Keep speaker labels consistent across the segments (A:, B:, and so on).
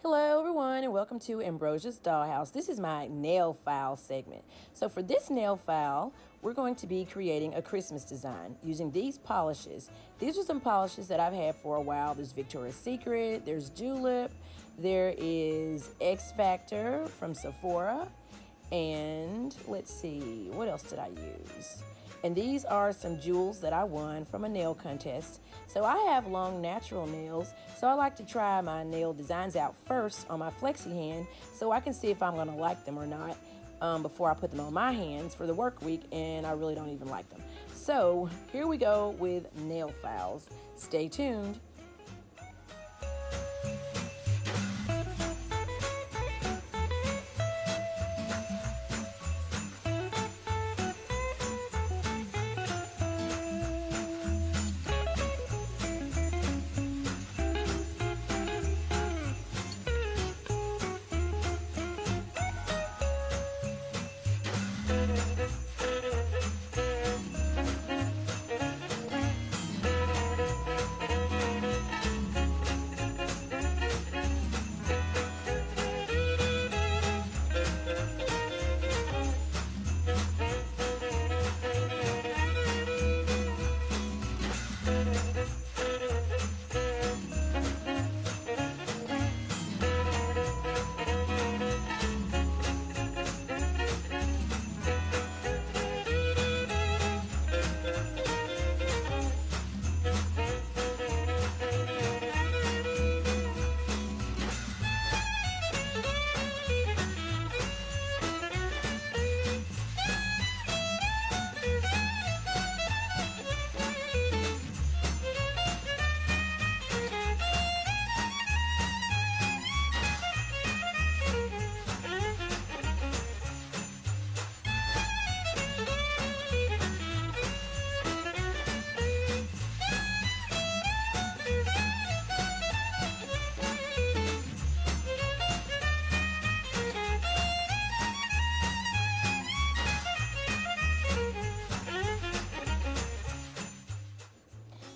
A: Hello everyone and welcome to Ambrosia's Dollhouse. This is my nail file segment. So for this nail file, we're going to be creating a Christmas design using these polishes. These are some polishes that I've had for a while. There's Victoria's Secret, there's Julep, there is X Factor from Sephora, and let's see, what else did I use? And these are some jewels that I won from a nail contest. So I have long natural nails, so I like to try my nail designs out first on my flexihand so I can see if I'm going to like them or not before I put them on my hands for the work week, and I really don't even like them. So here we go with nail files. Stay tuned.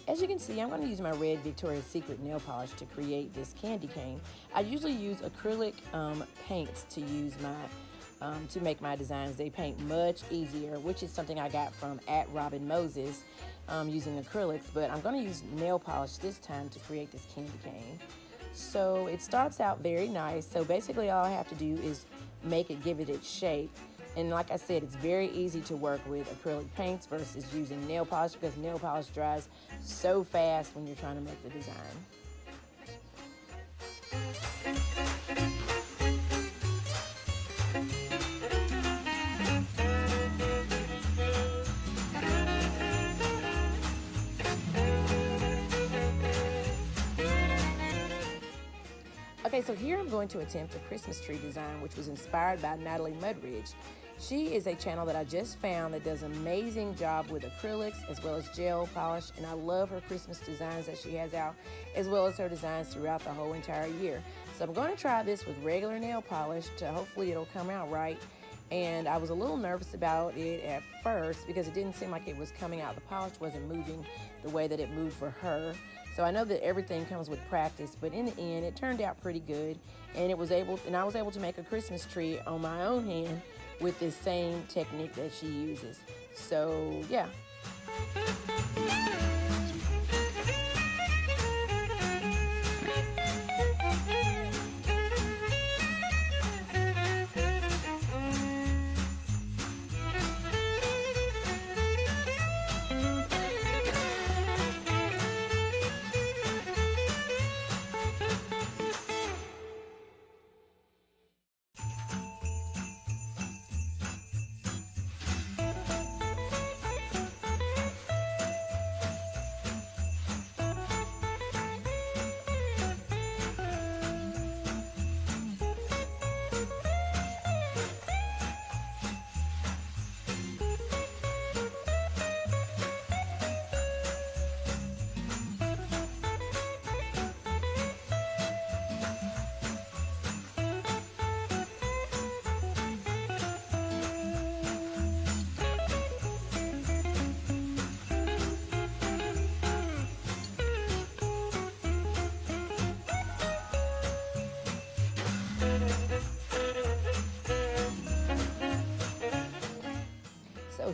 A: As you can see, I'm going to use my red Victoria's Secret nail polish to create this candy cane. I usually use acrylic paints to use to make my designs. They paint much easier, which is something I got from @RobinMoses using acrylics, but I'm going to use nail polish this time to create this candy cane. So it starts out very nice. So basically all I have to do is give it its shape. And like I said, it's very easy to work with acrylic paints versus using nail polish because nail polish dries so fast when you're trying to make the design. Okay, so here I'm going to attempt a Christmas tree design, which was inspired by Natalie Mudridge. She is a channel that I just found that does an amazing job with acrylics as well as gel polish, and I love her Christmas designs that she has out, as well as her designs throughout the whole entire year. So I'm going to try this with regular nail polish to hopefully it'll come out right. And I was a little nervous about it at first because it didn't seem like it was coming out. The polish wasn't moving the way that it moved for her. So I know that everything comes with practice, but in the end, it turned out pretty good. And I was able to make a Christmas tree on my own hand with this same technique that she uses. So yeah.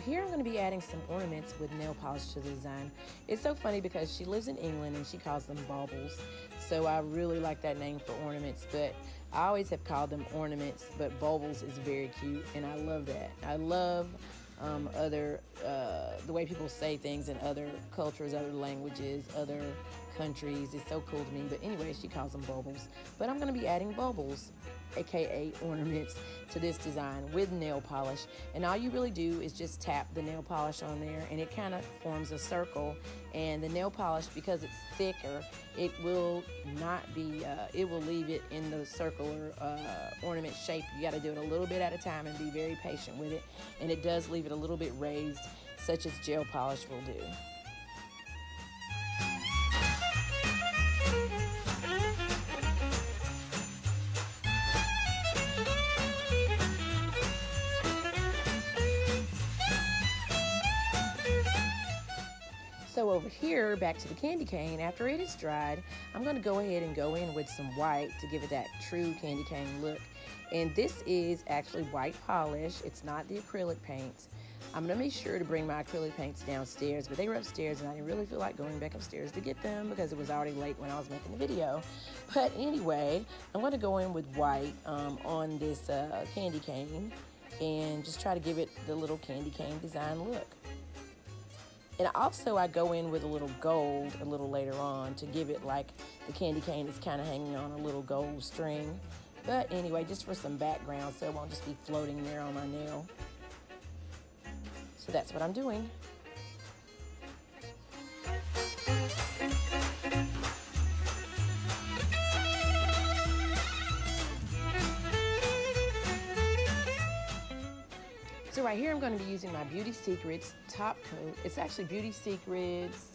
A: here I'm going to be adding some ornaments with nail polish to the design. It's so funny because she lives in England and she calls them baubles. So I really like that name for ornaments, but I always have called them ornaments, but baubles is very cute and I love that. I love the way people say things in other cultures, other languages, other countries. It's so cool to me. But anyway, she calls them baubles. But I'm going to be adding baubles, aka ornaments, to this design with nail polish. And all you really do is just tap the nail polish on there and it kind of forms a circle. And the nail polish, because it's thicker, it will not be, it will leave it in the circular ornament shape. You got to do it a little bit at a time and be very patient with it. And it does leave it a little bit raised, such as gel polish will do. So over here, back to the candy cane, after it is dried, I'm going to go ahead and go in with some white to give it that true candy cane look. And this is actually white polish. It's not the acrylic paints. I'm going to make sure to bring my acrylic paints downstairs, but they were upstairs and I didn't really feel like going back upstairs to get them because it was already late when I was making the video. But anyway, I'm going to go in with white on this candy cane and just try to give it the little candy cane design look. And also I go in with a little gold a little later on to give it like the candy cane is kind of hanging on a little gold string. But anyway, just for some background so it won't just be floating there on my nail. So that's what I'm doing. So right here I'm going to be using my Beauty Secrets top coat. It's actually Beauty Secrets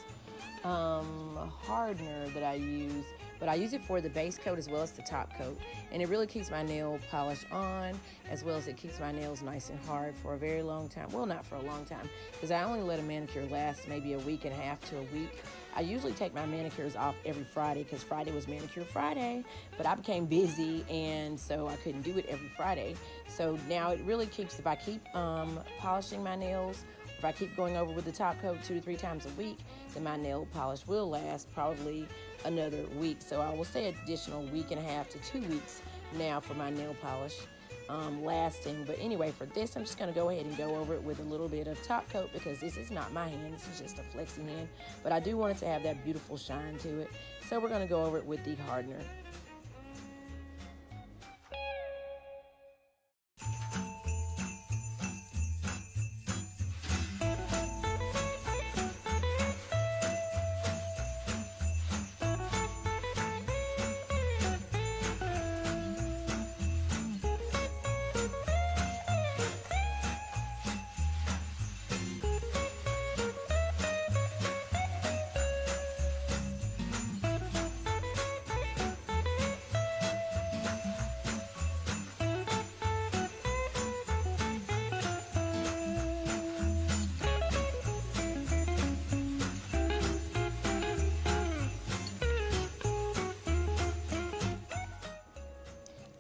A: hardener that I use, but I use it for the base coat as well as the top coat. And it really keeps my nail polish on, as well as it keeps my nails nice and hard for a very long time. Well, not for a long time, because I only let a manicure last maybe a week and a half to a week. I usually take my manicures off every Friday because Friday was Manicure Friday, but I became busy and so I couldn't do it every Friday. So now it really keeps, if I keep polishing my nails, if I keep going over with the top coat 2 to 3 times a week, then my nail polish will last probably another week. So I will say additional week and a half to 2 weeks now for my nail polish lasting. But anyway, for this, I'm just going to go ahead and go over it with a little bit of top coat because this is not my hand. This is just a flexi hand. But I do want it to have that beautiful shine to it. So we're going to go over it with the hardener.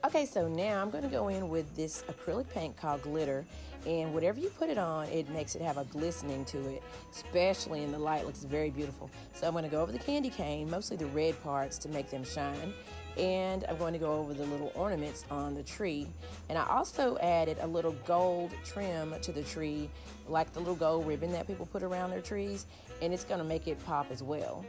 A: Okay, so now I'm going to go in with this acrylic paint called Glitter, and whatever you put it on, it makes it have a glistening to it, especially in the light. It looks very beautiful. So I'm going to go over the candy cane, mostly the red parts to make them shine, and I'm going to go over the little ornaments on the tree. And I also added a little gold trim to the tree, like the little gold ribbon that people put around their trees, and it's going to make it pop as well.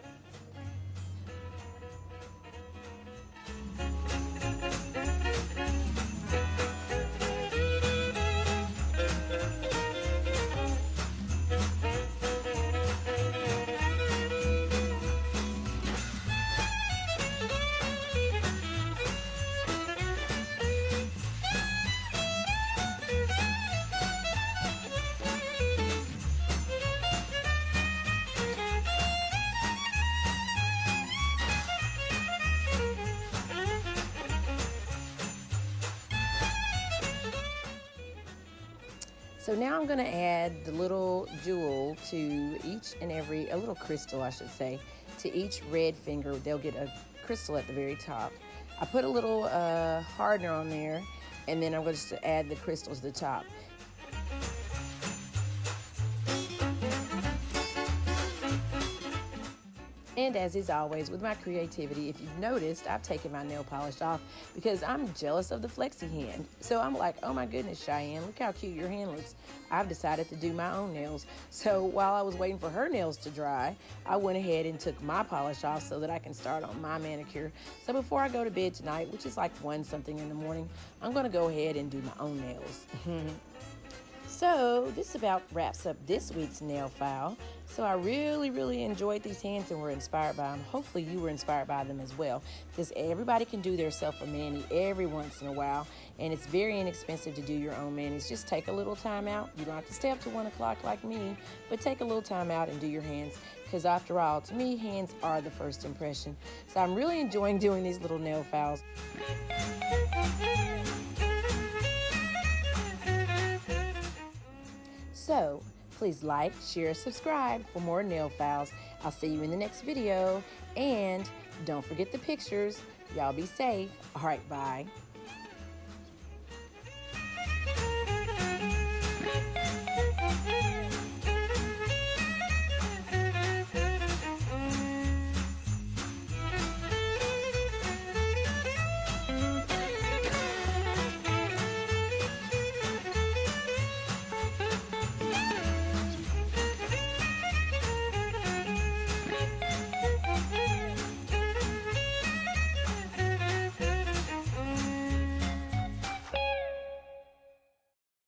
A: So now I'm going to add the little jewel to each and every, a little crystal I should say, to each red finger. They'll get a crystal at the very top. I put a little hardener on there, and then I'm going to add the crystals to the top. And as is always with my creativity, if you've noticed, I've taken my nail polish off because I'm jealous of the flexi hand. So I'm like, oh my goodness, Cheyenne, look how cute your hand looks. I've decided to do my own nails. So while I was waiting for her nails to dry, I went ahead and took my polish off so that I can start on my manicure. So before I go to bed tonight, which is like 1 something in the morning, I'm gonna go ahead and do my own nails. So this about wraps up this week's nail file. So I really enjoyed these hands and were inspired by them. Hopefully you were inspired by them as well, because everybody can do their self a mani every once in a while, and it's very inexpensive to do your own manis. Just take a little time out. You don't have to stay up to 1 o'clock like me, but take a little time out and do your hands, because after all, to me, hands are the first impression. So I'm really enjoying doing these little nail files. So please like, share, subscribe for more nail files. I'll see you in the next video. And don't forget the pictures. Y'all be safe. All right, bye.